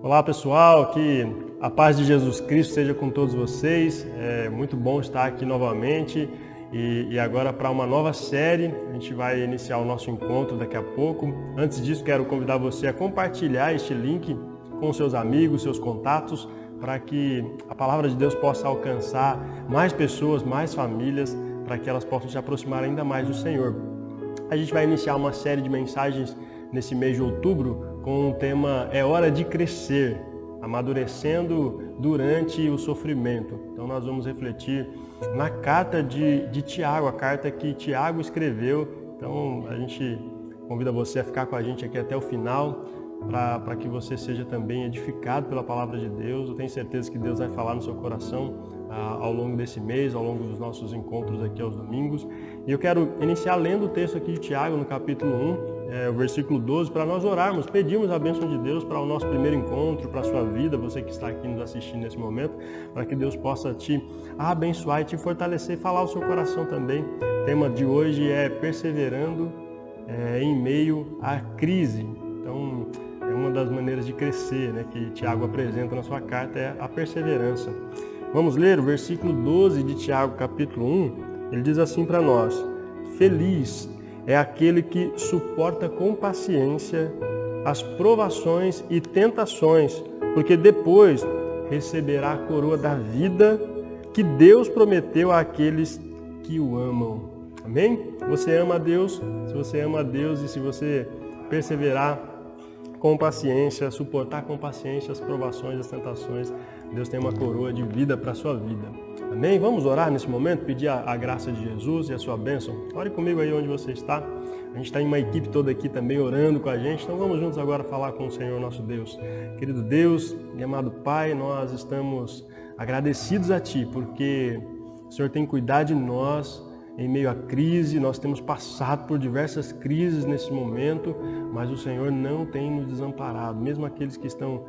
Olá pessoal, que a paz de Jesus Cristo seja com todos vocês. É muito bom estar aqui novamente e agora para uma nova série. A gente vai iniciar o nosso encontro daqui a pouco. Antes disso, quero convidar você a compartilhar este link com seus amigos, seus contatos, para que a palavra de Deus possa alcançar mais pessoas, mais famílias, para que elas possam se aproximar ainda mais do Senhor. A gente vai iniciar uma série de mensagens nesse mês de outubro com o tema É Hora de Crescer, amadurecendo durante o sofrimento. Então nós vamos refletir na carta de Tiago, a carta que Tiago escreveu. Então a gente convida você a ficar com a gente aqui até o final, para que você seja também edificado pela palavra de Deus. Eu tenho certeza que Deus vai falar no seu coração ao longo desse mês, ao longo dos nossos encontros aqui aos domingos. E eu quero iniciar lendo o texto aqui de Tiago, no capítulo 1, o versículo 12, para nós orarmos, pedirmos a bênção de Deus para o nosso primeiro encontro, para a sua vida, você que está aqui nos assistindo nesse momento, para que Deus possa te abençoar e te fortalecer e falar ao seu coração também. O tema de hoje é perseverando em meio à crise. Então, é uma das maneiras de crescer, que Tiago apresenta na sua carta, é a perseverança. Vamos ler o versículo 12 de Tiago, capítulo 1. Ele diz assim para nós: Feliz é aquele que suporta com paciência as provações e tentações, porque depois receberá a coroa da vida que Deus prometeu àqueles que o amam. Amém? Você ama a Deus? Se você ama a Deus e se você perseverar com paciência, suportar com paciência as provações, as tentações, Deus tem uma coroa de vida para a sua vida. Amém? Vamos orar nesse momento, pedir a graça de Jesus e a sua bênção. Ore comigo aí onde você está. A gente está em uma equipe toda aqui também orando com a gente, então vamos juntos agora falar com o Senhor nosso Deus. Querido Deus e amado Pai, nós estamos agradecidos a Ti, porque o Senhor tem cuidado de nós em meio à crise. Nós temos passado por diversas crises nesse momento, mas o Senhor não tem nos desamparado. Mesmo aqueles que estão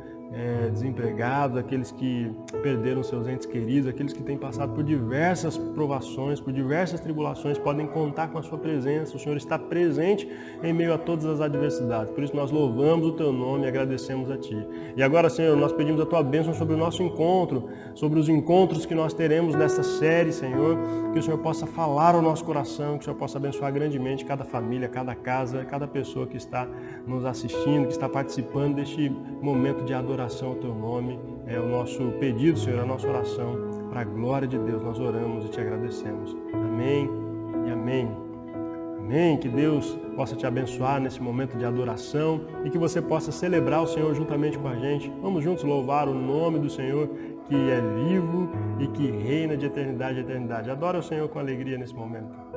desempregados, aqueles que perderam seus entes queridos, aqueles que têm passado por diversas provações, por diversas tribulações, podem contar com a sua presença. O Senhor está presente em meio a todas as adversidades. Por isso nós louvamos o Teu nome e agradecemos a Ti. E agora, Senhor, nós pedimos a Tua bênção sobre o nosso encontro, sobre os encontros que nós teremos nesta série, Senhor, que o Senhor possa falar ao nosso coração, que o Senhor possa abençoar grandemente cada família, cada casa, cada pessoa que está nos assistindo, que está participando deste momento de adoração ao Teu nome. É o nosso pedido, Senhor, a nossa oração. Para a glória de Deus, nós oramos e Te agradecemos. Amém e amém. Amém. Que Deus possa te abençoar nesse momento de adoração e que você possa celebrar o Senhor juntamente com a gente. Vamos juntos louvar o nome do Senhor, que é vivo e que reina de eternidade a eternidade. Adora o Senhor com alegria nesse momento.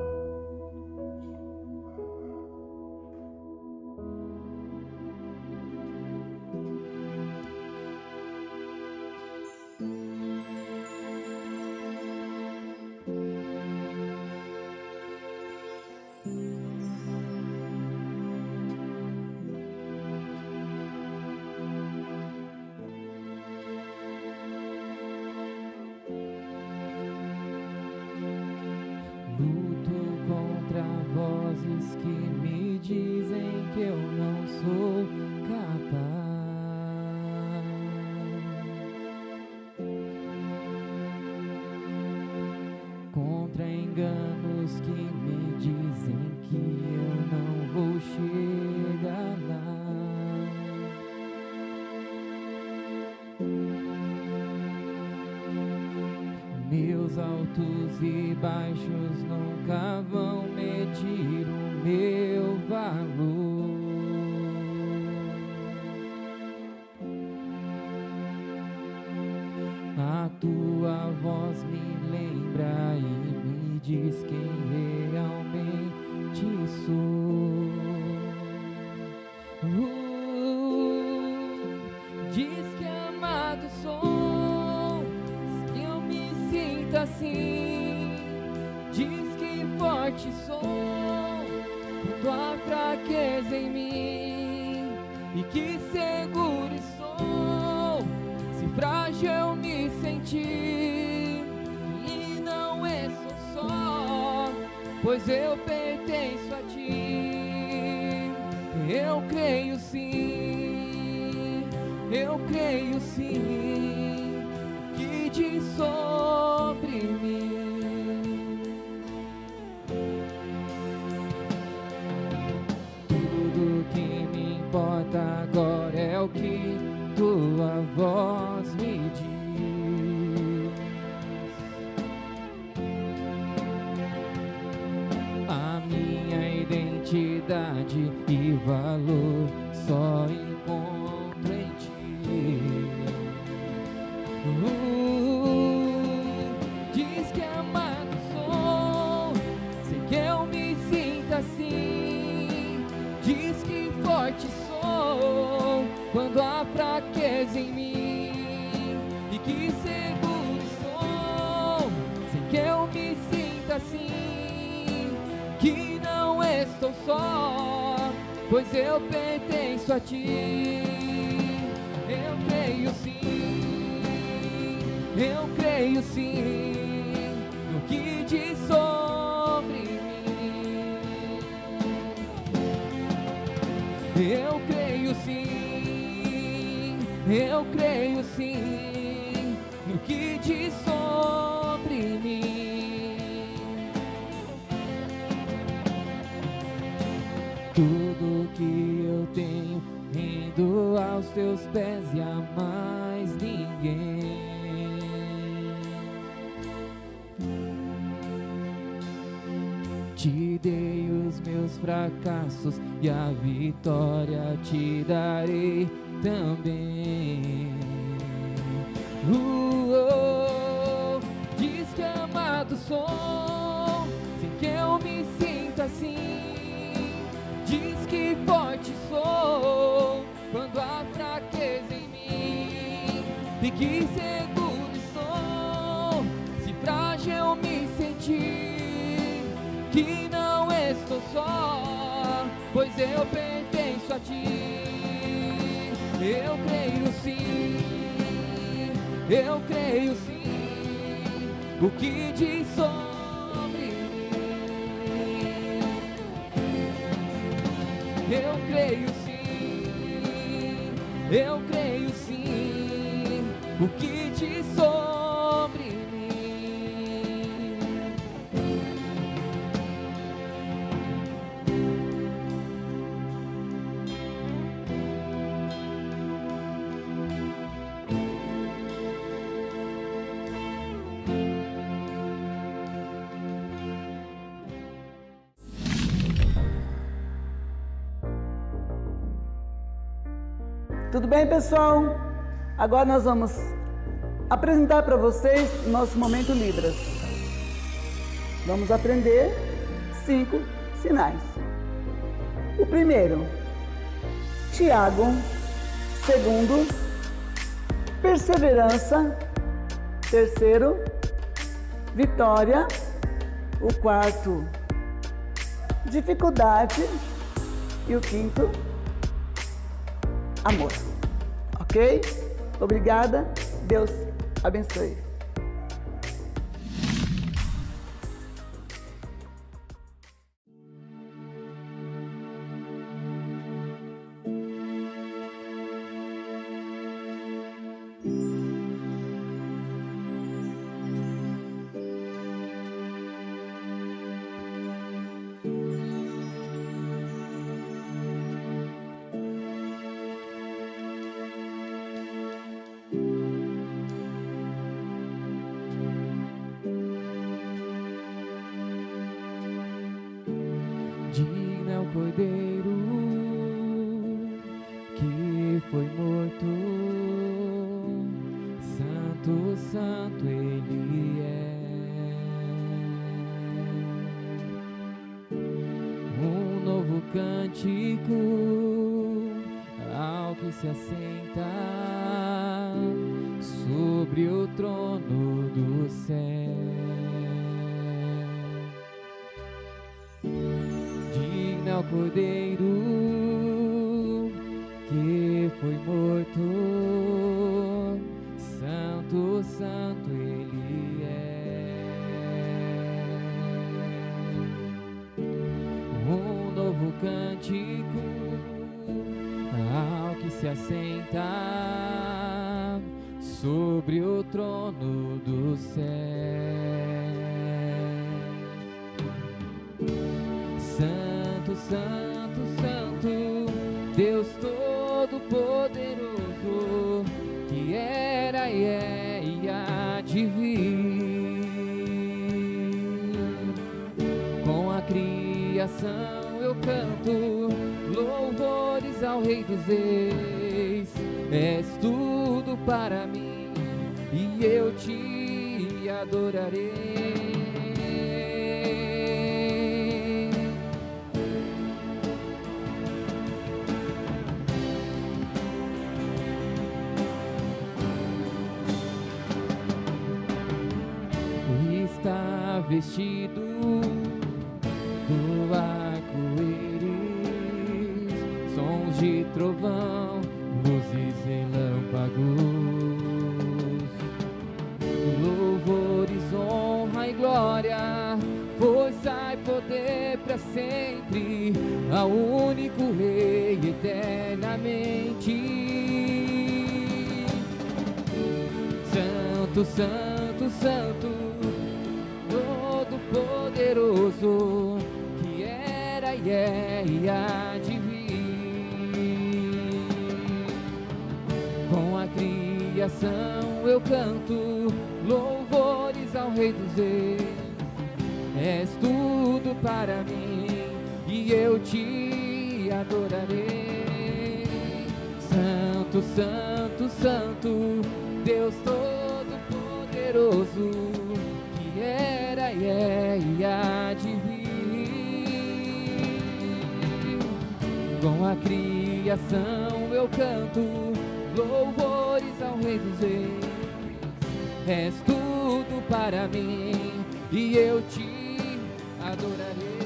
Que me dizem que eu não sou capaz, contra enganos que me dizem que eu não vou chegar lá. Meus altos e baixos nunca vão medir o meu valor. A Tua voz me lembra e me diz quem realmente sou. Diz que amado sou, que eu me sinto assim. Diz que forte sou quando há fraqueza em mim, e que seguro estou se frágil eu me sentir. E não sou só, pois eu pertenço a Ti. Eu creio sim, eu creio sim, que diz sobre mim. Tudo que me importa agora é o que tua voz me diz. A minha identidade e valor só encontro em ti. Diz que amado sou, sei que eu me sinto assim. Diz que forte sou quando há fraqueza em mim, e que seguro estou, sei que eu me sinto assim, que não estou só, pois eu pertenço a ti. Eu creio sim, no que diz sobre mim. Eu creio sim, no que diz sobre mim. Tudo que eu tenho rendo aos teus pés e a mais ninguém. Te dei os meus fracassos e a vitória te darei também. Diz que amado sou, sem que eu me sinta assim. Diz que forte sou quando há fraqueza em mim, e que seguro estou se frágil eu me sentir, que não estou só, pois eu pertenço a ti. Eu creio sim, o que diz sobre mim. Eu creio sim, o que diz sobre mim. Tudo bem, pessoal? Agora nós vamos apresentar para vocês o nosso Momento Libras. Vamos aprender 5 sinais. O primeiro, Tiago. Segundo, perseverança. Terceiro, vitória. O quarto, dificuldade. E o quinto, amor. Ok? Obrigada. Deus abençoe. Digno é o Cordeiro que foi morto, santo, santo ele é. Um novo cântico ao que se assenta sobre o trono do céu. Digno é o Cordeiro que foi morto, santo, santo ele é. Um novo cântico ao que se assenta sobre o trono do céu. Santo, Santo, Santo, Deus Todo-Poderoso, que era e é e há de vir. Com a criação eu canto louvores ao Rei dos Reis. És tudo para mim e eu te adorarei. Está vestido do arco-íris, sons de trovão, luzes e relâmpagos, louvores, honra e glória, força e poder para sempre, ao único Rei eternamente. Santo, Santo, Santo, Todo-Poderoso, que era e é e há de vir. Com a criação eu canto louvores ao Rei dos Reis. És tudo para mim e eu te adorarei. Santo, Santo, Santo, Deus Todo-Poderoso, que era e é e há de vir. Com a criação eu canto louvores ao Rei dos Reis. És tudo para mim e eu te adorarei.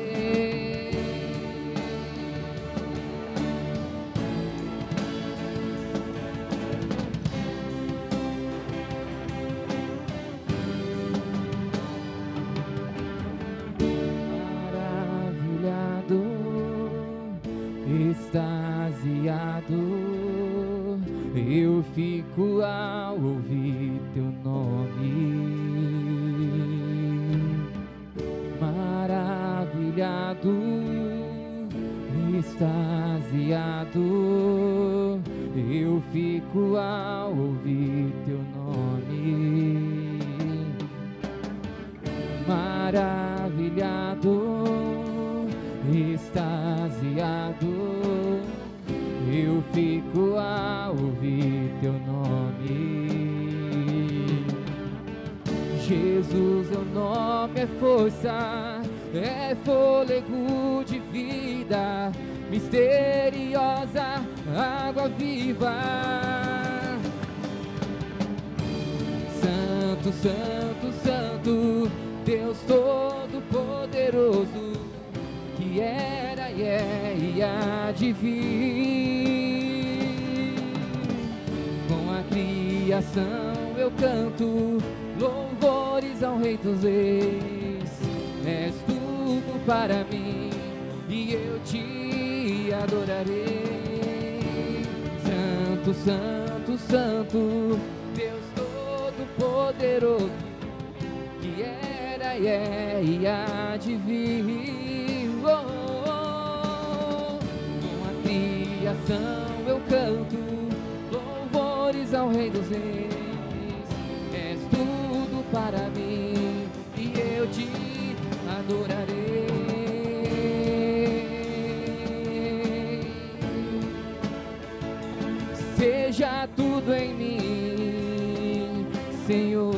Extasiado, eu fico ao ouvir teu nome. Maravilhado, extasiado, eu fico ao ouvir teu nome. Maravilhado, extasiado, eu fico a ouvir teu nome. Jesus, teu nome é força, é fôlego de vida, misteriosa água viva. Santo, Santo, Santo, Deus Todo-Poderoso, que era e é e há de vir. Com a criação eu canto louvores ao Rei dos Reis. És tudo para mim e eu te adorarei. Santo, Santo, Santo, Deus Todo-Poderoso, que era e é e há de vir. Com a criação eu canto louvores ao Rei dos Reis. És tudo para mim e eu te adorarei. Seja tudo em mim, Senhor.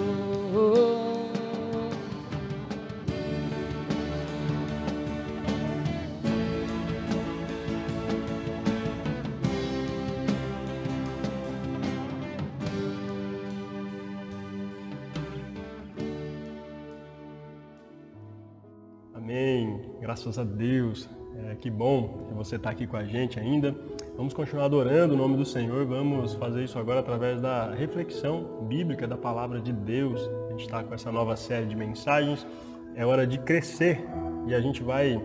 Amém. Graças a Deus. Que bom que você está aqui com a gente ainda. Vamos continuar adorando o nome do Senhor. Vamos fazer isso agora através da reflexão bíblica da Palavra de Deus. A gente está com essa nova série de mensagens. É hora de crescer e a gente vai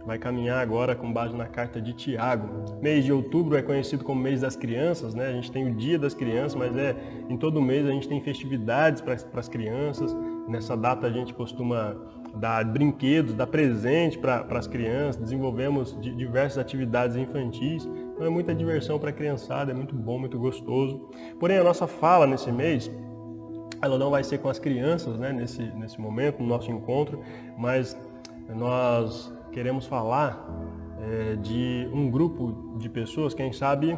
vai caminhar agora com base na carta de Tiago. Mês de outubro é conhecido como mês das crianças, né? A gente tem o dia das crianças, mas em todo mês a gente tem festividades para as crianças. Nessa data a gente costuma dar brinquedos, dar presente para as crianças, desenvolvemos diversas atividades infantis. Então é muita diversão para a criançada, é muito bom, muito gostoso. Porém, a nossa fala nesse mês, ela não vai ser com as crianças, né, nesse momento, no nosso encontro, mas nós queremos falar de um grupo de pessoas. Quem sabe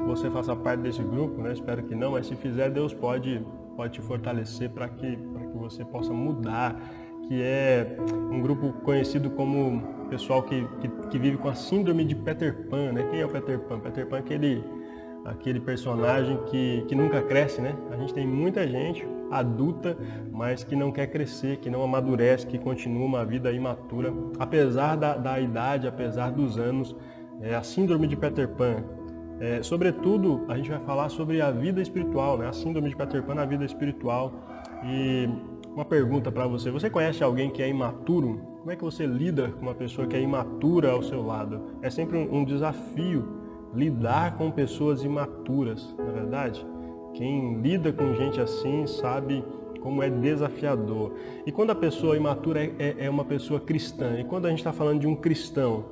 você faça parte desse grupo, né? Espero que não, mas se fizer, Deus pode te fortalecer para que você possa mudar, que é um grupo conhecido como pessoal que vive com a síndrome de Peter Pan, né? Quem é o Peter Pan? Peter Pan é aquele personagem que nunca cresce, né? A gente tem muita gente adulta, mas que não quer crescer, que não amadurece, que continua uma vida imatura, apesar da idade, apesar dos anos. A síndrome de Peter Pan. Sobretudo, a gente vai falar sobre a vida espiritual, né? A síndrome de Peter Pan na vida espiritual. E uma pergunta para você: você conhece alguém que é imaturo? Como é que você lida com uma pessoa que é imatura ao seu lado? É sempre um desafio lidar com pessoas imaturas, na verdade. Quem lida com gente assim sabe como é desafiador. E quando a pessoa imatura é uma pessoa cristã, e quando a gente está falando de um cristão,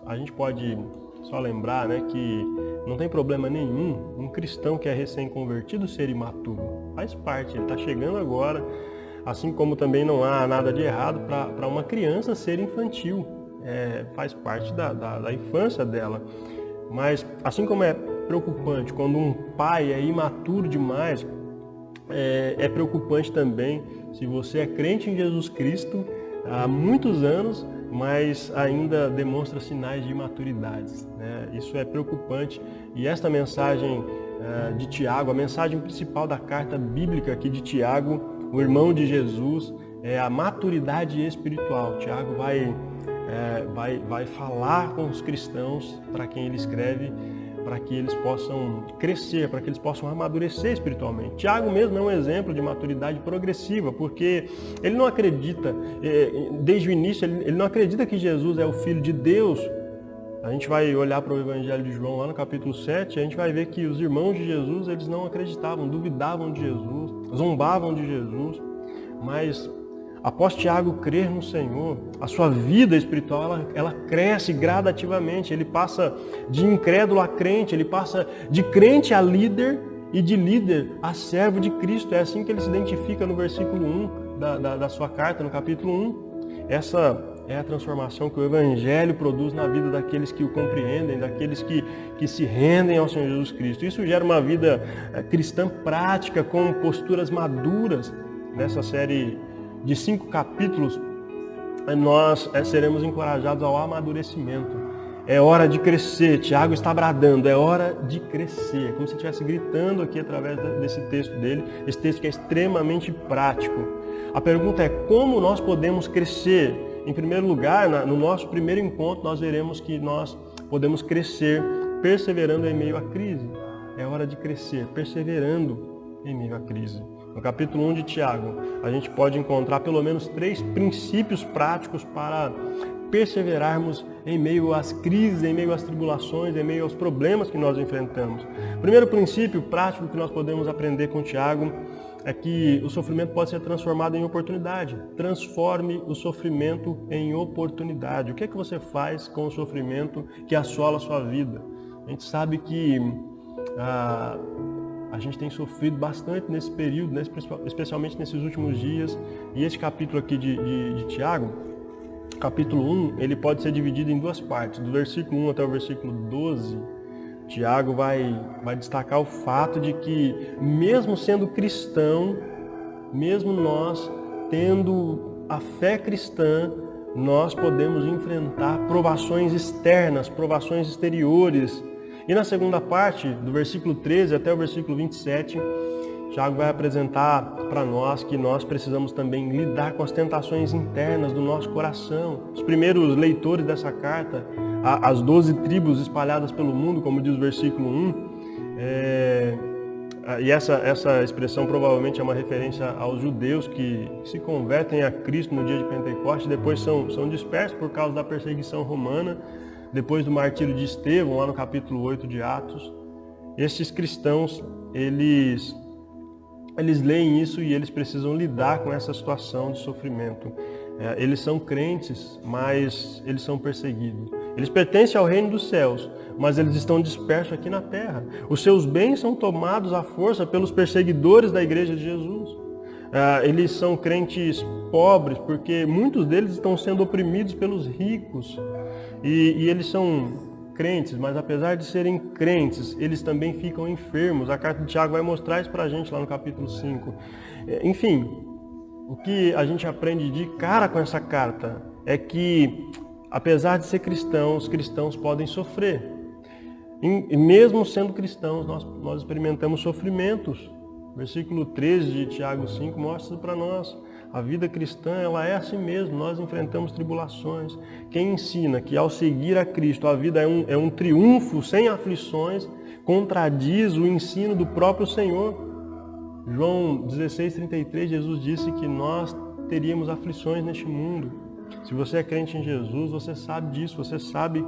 a gente pode só lembrar, né, que não tem problema nenhum um cristão que é recém-convertido ser imaturo. Faz parte, ele está chegando agora, assim como também não há nada de errado para uma criança ser infantil. Faz parte da infância dela. Mas assim como é preocupante quando um pai é imaturo demais, é preocupante também se você é crente em Jesus Cristo há muitos anos, mas ainda demonstra sinais de imaturidade, né? Isso é preocupante. E esta mensagem de Tiago, a mensagem principal da carta bíblica aqui de Tiago, o irmão de Jesus, é a maturidade espiritual. Tiago vai falar com os cristãos para quem ele escreve, para que eles possam crescer, para que eles possam amadurecer espiritualmente. Tiago mesmo é um exemplo de maturidade progressiva, porque ele não acredita, desde o início, ele não acredita que Jesus é o Filho de Deus. A gente vai olhar para o Evangelho de João lá no capítulo 7, a gente vai ver que os irmãos de Jesus, eles não acreditavam, duvidavam de Jesus, zombavam de Jesus, mas após Tiago crer no Senhor, a sua vida espiritual ela cresce gradativamente. Ele passa de incrédulo a crente, ele passa de crente a líder e de líder a servo de Cristo. É assim que ele se identifica no versículo 1 da sua carta, no capítulo 1. Essa é a transformação que o Evangelho produz na vida daqueles que o compreendem, daqueles que se rendem ao Senhor Jesus Cristo. Isso gera uma vida cristã prática, com posturas maduras. Nessa série de 5 capítulos, nós seremos encorajados ao amadurecimento. É hora de crescer. Tiago está bradando, é hora de crescer. Como se estivesse gritando aqui através desse texto dele, esse texto que é extremamente prático. A pergunta é: como nós podemos crescer? Em primeiro lugar, no nosso primeiro encontro, nós veremos que nós podemos crescer perseverando em meio à crise. É hora de crescer, perseverando em meio à crise. No capítulo 1 de Tiago, a gente pode encontrar pelo menos 3 princípios práticos para perseverarmos em meio às crises, em meio às tribulações, em meio aos problemas que nós enfrentamos. O primeiro princípio prático que nós podemos aprender com Tiago é que o sofrimento pode ser transformado em oportunidade. Transforme o sofrimento em oportunidade. O que é que você faz com o sofrimento que assola a sua vida? A gente sabe que a gente tem sofrido bastante nesse período, né? Especialmente nesses últimos dias. E esse capítulo aqui de Tiago, capítulo 1, ele pode ser dividido em 2 partes. Do versículo 1 até o versículo 12, Tiago vai destacar o fato de que, mesmo sendo cristão, mesmo nós tendo a fé cristã, nós podemos enfrentar provações externas, provações exteriores. E na segunda parte, do versículo 13 até o versículo 27, Tiago vai apresentar para nós que nós precisamos também lidar com as tentações internas do nosso coração. Os primeiros leitores dessa carta, as 12 tribos espalhadas pelo mundo, como diz o versículo 1, e essa expressão provavelmente é uma referência aos judeus que se convertem a Cristo no dia de Pentecostes, depois são dispersos por causa da perseguição romana, depois do martírio de Estevão, lá no capítulo 8 de Atos. Estes cristãos, eles leem isso e eles precisam lidar com essa situação de sofrimento. Eles são crentes, mas eles são perseguidos. Eles pertencem ao reino dos céus, mas eles estão dispersos aqui na terra. Os seus bens são tomados à força pelos perseguidores da igreja de Jesus. Eles são crentes pobres, porque muitos deles estão sendo oprimidos pelos ricos. E eles são crentes, mas apesar de serem crentes, eles também ficam enfermos. A carta de Tiago vai mostrar isso pra gente lá no capítulo 5. Enfim, o que a gente aprende de cara com essa carta é que, apesar de ser cristãos, cristãos podem sofrer. E mesmo sendo cristãos, nós experimentamos sofrimentos. Versículo 13 de Tiago 5 mostra para nós. A vida cristã, ela é assim mesmo, nós enfrentamos tribulações. Quem ensina que ao seguir a Cristo a vida é um triunfo sem aflições, contradiz o ensino do próprio Senhor. João 16:33, Jesus disse que nós teríamos aflições neste mundo. Se você é crente em Jesus, você sabe disso, você sabe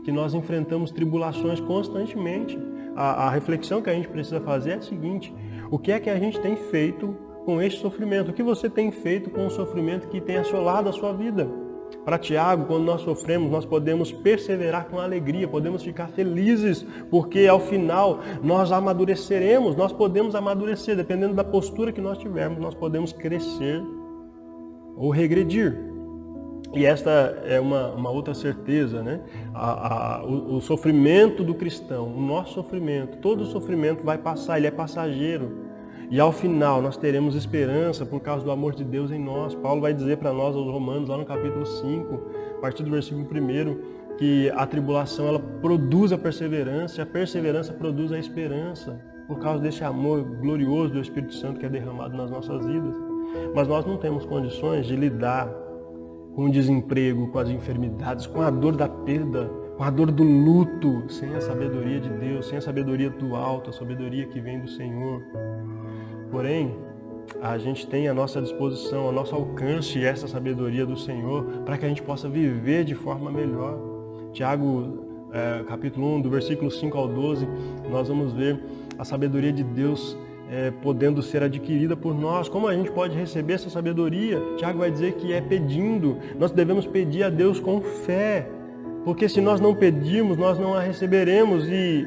que nós enfrentamos tribulações constantemente. A reflexão que a gente precisa fazer é a seguinte: o que é que a gente tem feito com este sofrimento? O que você tem feito com o sofrimento que tem assolado a sua vida? Para Tiago, quando nós sofremos, nós podemos perseverar com alegria, podemos ficar felizes, porque ao final nós amadureceremos, nós podemos amadurecer, dependendo da postura que nós tivermos, nós podemos crescer ou regredir. E esta é uma outra certeza, né? O sofrimento do cristão, o nosso sofrimento, todo o sofrimento vai passar, ele é passageiro. E ao final nós teremos esperança por causa do amor de Deus em nós. Paulo vai dizer para nós, aos Romanos, lá no capítulo 5, a partir do versículo 1, que a tribulação ela produz a perseverança, e a perseverança produz a esperança, por causa desse amor glorioso do Espírito Santo que é derramado nas nossas vidas. Mas nós não temos condições de lidar com o desemprego, com as enfermidades, com a dor da perda, com a dor do luto, sem a sabedoria de Deus, sem a sabedoria do alto, a sabedoria que vem do Senhor. Porém, a gente tem à nossa disposição, ao nosso alcance essa sabedoria do Senhor para que a gente possa viver de forma melhor. Tiago, capítulo 1, do versículo 5 ao 12, nós vamos ver a sabedoria de Deus podendo ser adquirida por nós. Como a gente pode receber essa sabedoria? Tiago vai dizer que é pedindo. Nós devemos pedir a Deus com fé, porque se nós não pedirmos, nós não a receberemos. E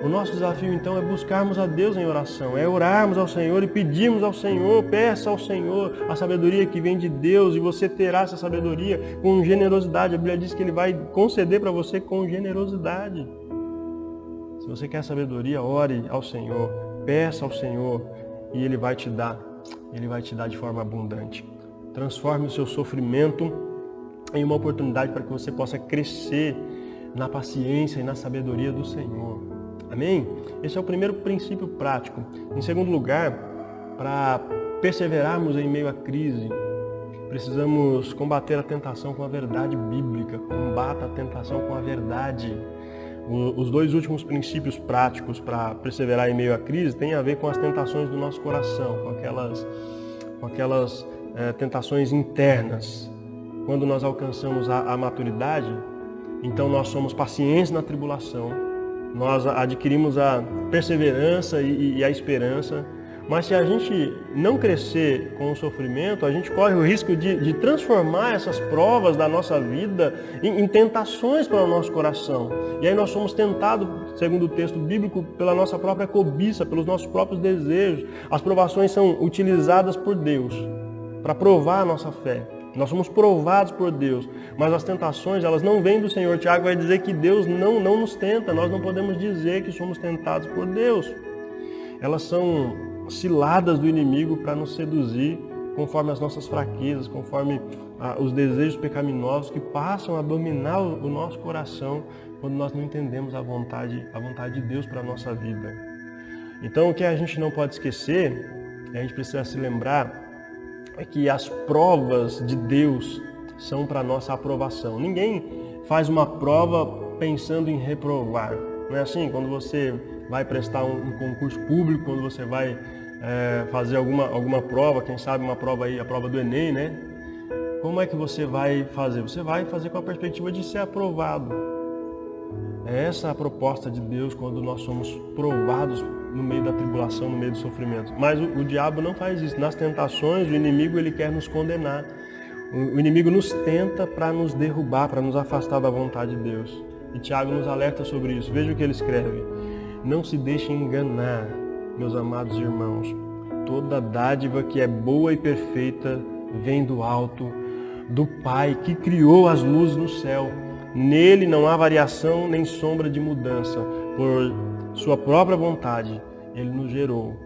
o nosso desafio então é buscarmos a Deus em oração, é orarmos ao Senhor e pedirmos ao Senhor, peça ao Senhor a sabedoria que vem de Deus, e você terá essa sabedoria com generosidade. A Bíblia diz que Ele vai conceder para você com generosidade. Se você quer sabedoria, ore ao Senhor, peça ao Senhor e Ele vai te dar de forma abundante. Transforme o seu sofrimento em uma oportunidade para que você possa crescer na paciência e na sabedoria do Senhor. Amém? Esse é o primeiro princípio prático. Em segundo lugar, para perseverarmos em meio à crise, precisamos combater a tentação com a verdade bíblica. Combata a tentação com a verdade. Os dois últimos princípios práticos para perseverar em meio à crise têm a ver com as tentações do nosso coração, com aquelas tentações internas. Quando nós alcançamos a maturidade, então nós somos pacientes na tribulação, nós adquirimos a perseverança e a esperança. Mas se a gente não crescer com o sofrimento, a gente corre o risco de transformar essas provas da nossa vida em tentações para o nosso coração. E aí nós somos tentados, segundo o texto bíblico, pela nossa própria cobiça, pelos nossos próprios desejos. As provações são utilizadas por Deus para provar a nossa fé. Nós somos provados por Deus, mas as tentações, elas não vêm do Senhor. Tiago vai dizer que Deus não nos tenta, nós não podemos dizer que somos tentados por Deus. Elas são ciladas do inimigo para nos seduzir conforme as nossas fraquezas, conforme os desejos pecaminosos que passam a dominar o nosso coração quando nós não entendemos a vontade de Deus para a nossa vida. Então, o que a gente não pode esquecer, a gente precisa se lembrar, é que as provas de Deus são para a nossa aprovação. Ninguém faz uma prova pensando em reprovar. Não é assim? Quando você vai prestar um concurso público, quando você vai fazer alguma prova, quem sabe uma prova aí, a prova do Enem, né? Como é que você vai fazer? Você vai fazer com a perspectiva de ser aprovado. É essa a proposta de Deus quando nós somos provados no meio da tribulação, no meio do sofrimento. Mas o diabo não faz isso. Nas tentações, o inimigo ele quer nos condenar. O inimigo nos tenta para nos derrubar, para nos afastar da vontade de Deus. E Tiago nos alerta sobre isso. Veja o que ele escreve. Não se deixem enganar, meus amados irmãos. Toda dádiva que é boa e perfeita vem do alto, do Pai que criou as luzes no céu. Nele não há variação nem sombra de mudança. Por sua própria vontade, ele nos gerou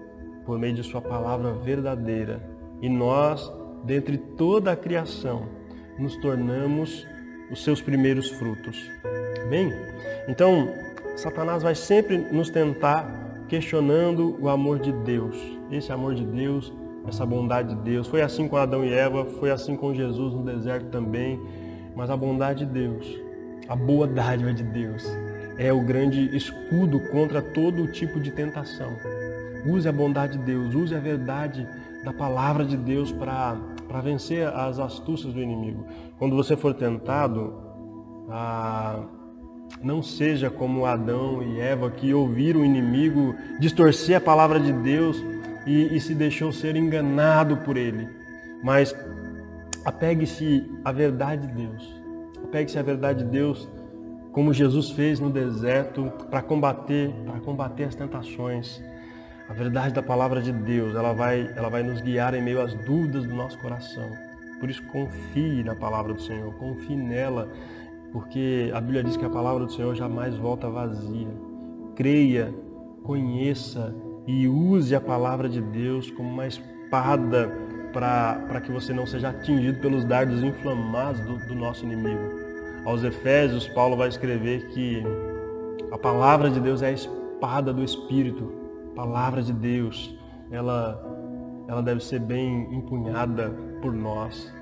por meio de sua palavra verdadeira. E nós, dentre toda a criação, nos tornamos os seus primeiros frutos. Bem, então, Satanás vai sempre nos tentar questionando o amor de Deus. Esse amor de Deus, essa bondade de Deus. Foi assim com Adão e Eva, foi assim com Jesus no deserto também. Mas a bondade de Deus, a boa dádiva de Deus, é o grande escudo contra todo tipo de tentação. Use a bondade de Deus, use a verdade da palavra de Deus para vencer as astúcias do inimigo. Quando você for tentado, não seja como Adão e Eva que ouviram o inimigo distorcer a palavra de Deus e se deixou ser enganado por ele. Mas apegue-se à verdade de Deus. Apegue-se à verdade de Deus, como Jesus fez no deserto, para combater as tentações. A verdade da palavra de Deus, ela vai nos guiar em meio às dúvidas do nosso coração. Por isso, confie na palavra do Senhor, confie nela, porque a Bíblia diz que a palavra do Senhor jamais volta vazia. Creia, conheça e use a palavra de Deus como uma espada para que você não seja atingido pelos dardos inflamados do nosso inimigo. Aos Efésios, Paulo vai escrever que a palavra de Deus é a espada do Espírito. A palavra de Deus, ela deve ser bem empunhada por nós,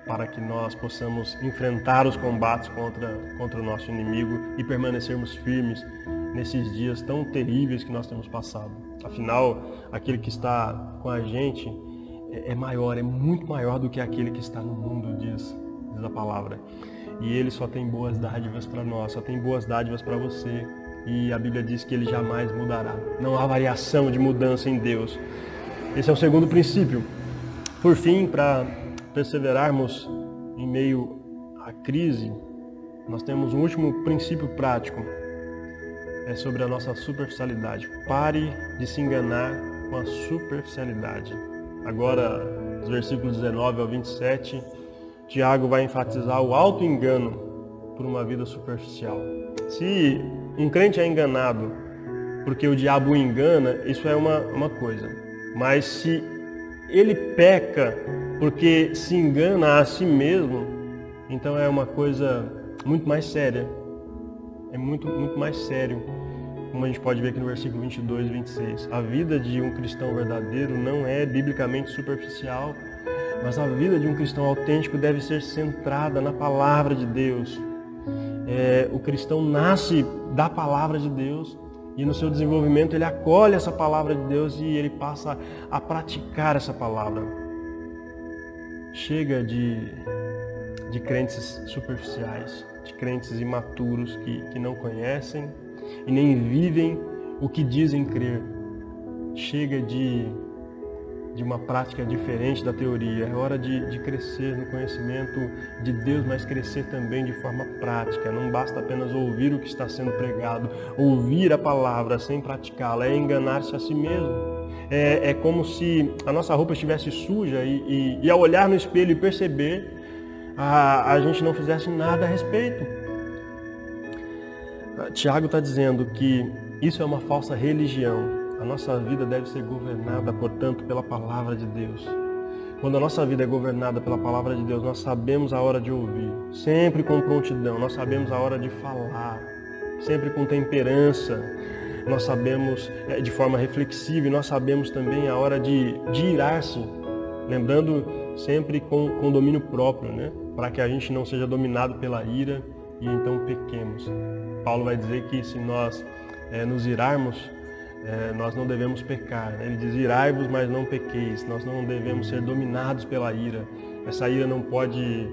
para que nós possamos enfrentar os combates contra o nosso inimigo e permanecermos firmes nesses dias tão terríveis que nós temos passado. Afinal, aquele que está com a gente é maior, é muito maior do que aquele que está no mundo, diz a palavra. E ele só tem boas dádivas para nós, só tem boas dádivas para você. E a Bíblia diz que ele jamais mudará. Não há variação de mudança em Deus. Esse é o segundo princípio. Por fim, para perseverarmos em meio à crise, nós temos um último princípio prático. É sobre a nossa superficialidade. Pare de se enganar com a superficialidade. Agora, os versículos 19 ao 27, Tiago vai enfatizar o auto-engano por uma vida superficial. Se um crente é enganado porque o diabo o engana, isso é uma coisa. Mas se ele peca porque se engana a si mesmo, então é uma coisa muito mais séria. É muito mais sério, como a gente pode ver aqui no versículo 22 e 26. A vida de um cristão verdadeiro não é biblicamente superficial, mas a vida de um cristão autêntico deve ser centrada na palavra de Deus. O cristão nasce da palavra de Deus e no seu desenvolvimento ele acolhe essa palavra de Deus e ele passa a praticar essa palavra. Chega de crentes superficiais, de crentes imaturos que não conhecem e nem vivem o que dizem crer. Chega de uma prática diferente da teoria. É hora de crescer no conhecimento de Deus, mas crescer também de forma prática. Não basta apenas ouvir o que está sendo pregado, ouvir a palavra sem praticá-la, é enganar-se a si mesmo. É como se a nossa roupa estivesse suja e ao olhar no espelho e perceber, a gente não fizesse nada a respeito. Tiago está dizendo que isso é uma falsa religião. A nossa vida deve ser governada, portanto, pela palavra de Deus. Quando a nossa vida é governada pela palavra de Deus, nós sabemos a hora de ouvir, sempre com prontidão, nós sabemos a hora de falar, sempre com temperança, nós sabemos de forma reflexiva e nós sabemos também a hora de irar-se, lembrando sempre com domínio próprio, né? Para que a gente não seja dominado pela ira e então pequemos. Paulo vai dizer que se nós nos irarmos, nós não devemos pecar. Ele diz, irai-vos, mas não pequeis. Nós não devemos ser dominados pela ira. Essa ira não pode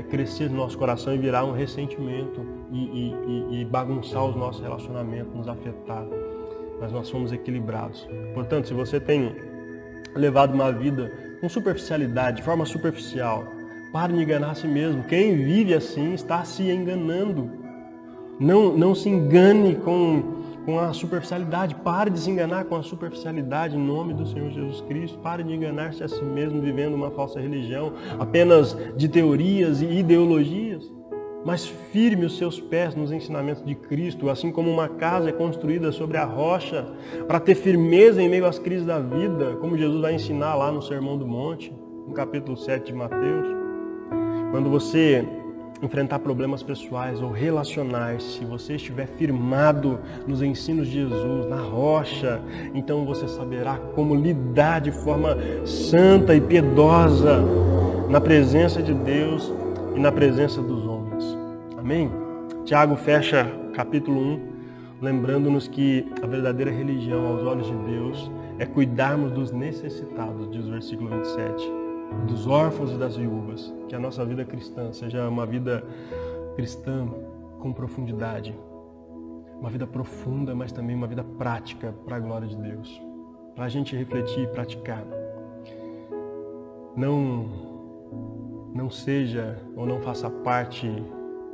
crescer no nosso coração e virar um ressentimento e bagunçar os nossos relacionamentos, nos afetar. Mas nós somos equilibrados. Portanto, se você tem levado uma vida com superficialidade, de forma superficial, pare de enganar a si mesmo. Quem vive assim está se enganando. Não se engane com a superficialidade. Pare de se enganar com a superficialidade em nome do Senhor Jesus Cristo. Pare de enganar-se a si mesmo vivendo uma falsa religião, apenas de teorias e ideologias. Mas firme os seus pés nos ensinamentos de Cristo, assim como uma casa é construída sobre a rocha, para ter firmeza em meio às crises da vida, como Jesus vai ensinar lá no Sermão do Monte, no capítulo 7 de Mateus. Quando você enfrentar problemas pessoais ou relacionais, se você estiver firmado nos ensinos de Jesus, na rocha, então você saberá como lidar de forma santa e piedosa na presença de Deus e na presença dos homens. Amém? Tiago fecha capítulo 1, lembrando-nos que a verdadeira religião aos olhos de Deus é cuidarmos dos necessitados, diz o versículo 27, dos órfãos e das viúvas. Que a nossa vida cristã seja uma vida cristã com profundidade, uma vida profunda, mas também uma vida prática para a glória de Deus, para a gente refletir e praticar. Não seja ou não faça parte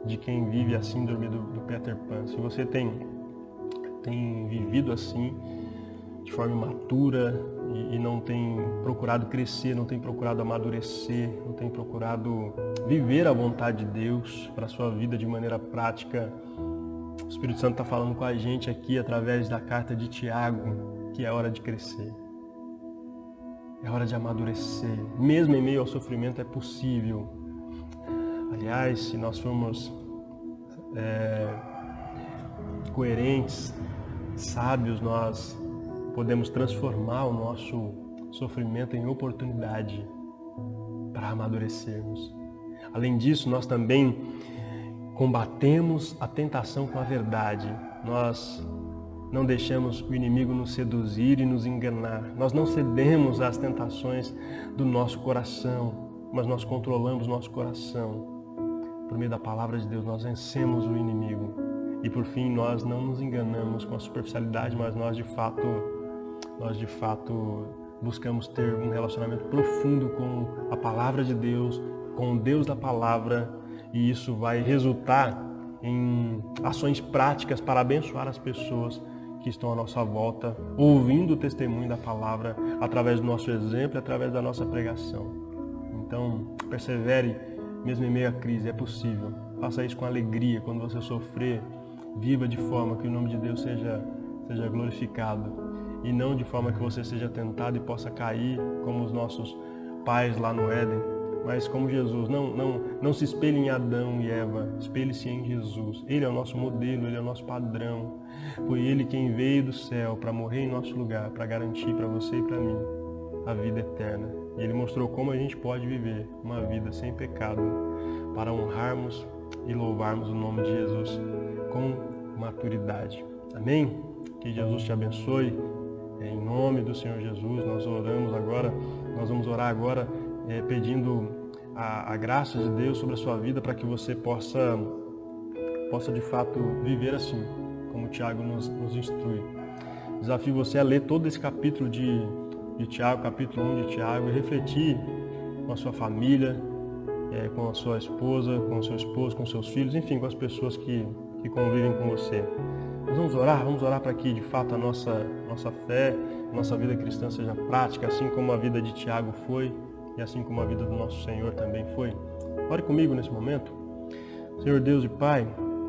de quem vive a síndrome do Peter Pan. Se você tem vivido assim, de forma imatura e não tem procurado crescer, não tem procurado amadurecer, não tem procurado viver a vontade de Deus para a sua vida de maneira prática, o Espírito Santo está falando com a gente aqui através da carta de Tiago, que é hora de crescer. É hora de amadurecer. Mesmo em meio ao sofrimento é possível. Aliás, se nós formos coerentes, sábios, nós podemos transformar o nosso sofrimento em oportunidade para amadurecermos. Além disso, nós também combatemos a tentação com a verdade. Nós não deixamos o inimigo nos seduzir e nos enganar. Nós não cedemos às tentações do nosso coração, mas nós controlamos nosso coração. Por meio da palavra de Deus, nós vencemos o inimigo. E por fim, nós não nos enganamos com a superficialidade, mas nós de fato buscamos ter um relacionamento profundo com a palavra de Deus, com o Deus da palavra, e isso vai resultar em ações práticas para abençoar as pessoas que estão à nossa volta, ouvindo o testemunho da palavra através do nosso exemplo e através da nossa pregação. Então, persevere mesmo em meio à crise, é possível. Faça isso com alegria. Quando você sofrer, viva de forma que o nome de Deus seja glorificado e não de forma que você seja tentado e possa cair como os nossos pais lá no Éden, mas como Jesus. Não se espelhe em Adão e Eva, espelhe-se em Jesus. Ele é o nosso modelo, Ele é o nosso padrão. Foi Ele quem veio do céu para morrer em nosso lugar, para garantir para você e para mim a vida eterna. E Ele mostrou como a gente pode viver uma vida sem pecado para honrarmos e louvarmos o nome de Jesus com maturidade. Amém? Que Jesus te abençoe. Em nome do Senhor Jesus, nós vamos orar agora pedindo a graça de Deus sobre a sua vida para que você possa de fato viver assim, como o Tiago nos instrui. Desafio você a ler todo esse capítulo de Tiago, capítulo 1 de Tiago, e refletir com a sua família, com a sua esposa, com o seu esposo, com seus filhos, enfim, com as pessoas que convivem com você. Nós vamos orar para que de fato a nossa fé, nossa vida cristã seja prática, assim como a vida de Tiago foi e assim como a vida do nosso Senhor também foi. Ore comigo nesse momento. Senhor Deus e Pai,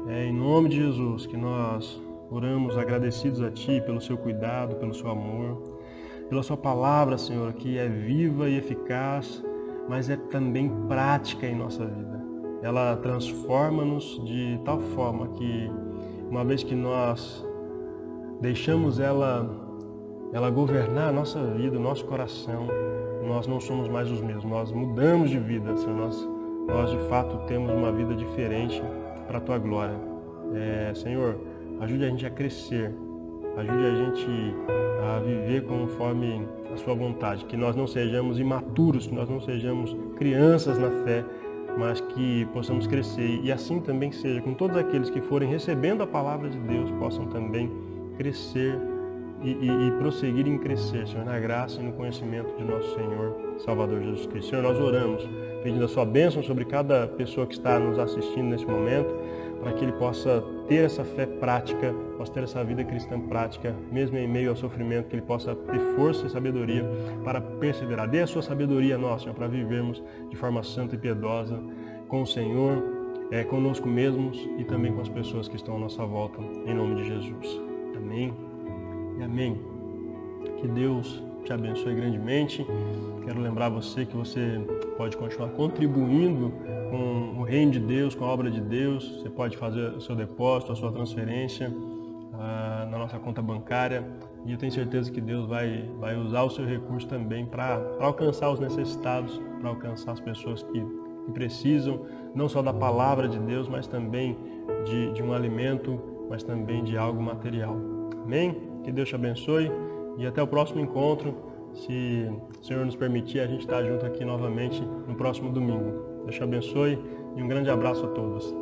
é em nome de Jesus que nós oramos agradecidos a Ti pelo Seu cuidado, pelo Seu amor, pela Sua palavra, Senhor, que é viva e eficaz, mas é também prática em nossa vida. Ela transforma-nos de tal forma que, uma vez que nós deixamos ela governar a nossa vida, o nosso coração, nós não somos mais os mesmos, nós mudamos de vida, Senhor. Nós de fato temos uma vida diferente para a Tua glória. Senhor, ajude a gente a crescer Ajude a gente a viver conforme a sua vontade, que nós não sejamos imaturos, que nós não sejamos crianças na fé, mas que possamos crescer. E assim também seja com todos aqueles que forem recebendo a palavra de Deus, possam também crescer e prosseguir em crescer, Senhor, na graça e no conhecimento de nosso Senhor, Salvador Jesus Cristo. Senhor, nós oramos, pedindo a sua bênção sobre cada pessoa que está nos assistindo nesse momento, para que ele possa ter essa fé prática, possa ter essa vida cristã prática, mesmo em meio ao sofrimento, que ele possa ter força e sabedoria para perseverar. Dê a sua sabedoria a nós, Senhor, para vivermos de forma santa e piedosa com o Senhor, conosco mesmos e também com as pessoas que estão à nossa volta, em nome de Jesus. Amém e amém. Que Deus te abençoe grandemente. Quero lembrar você que você pode continuar contribuindo com o reino de Deus, com a obra de Deus. Você pode fazer o seu depósito, a sua transferência na nossa conta bancária. E eu tenho certeza que Deus vai usar o seu recurso também para alcançar os necessitados, para alcançar as pessoas que precisam, não só da palavra de Deus, mas também de um alimento, mas também de algo material. Amém? Que Deus te abençoe e até o próximo encontro. Se o Senhor nos permitir, a gente está junto aqui novamente no próximo domingo. Deus te abençoe e um grande abraço a todos.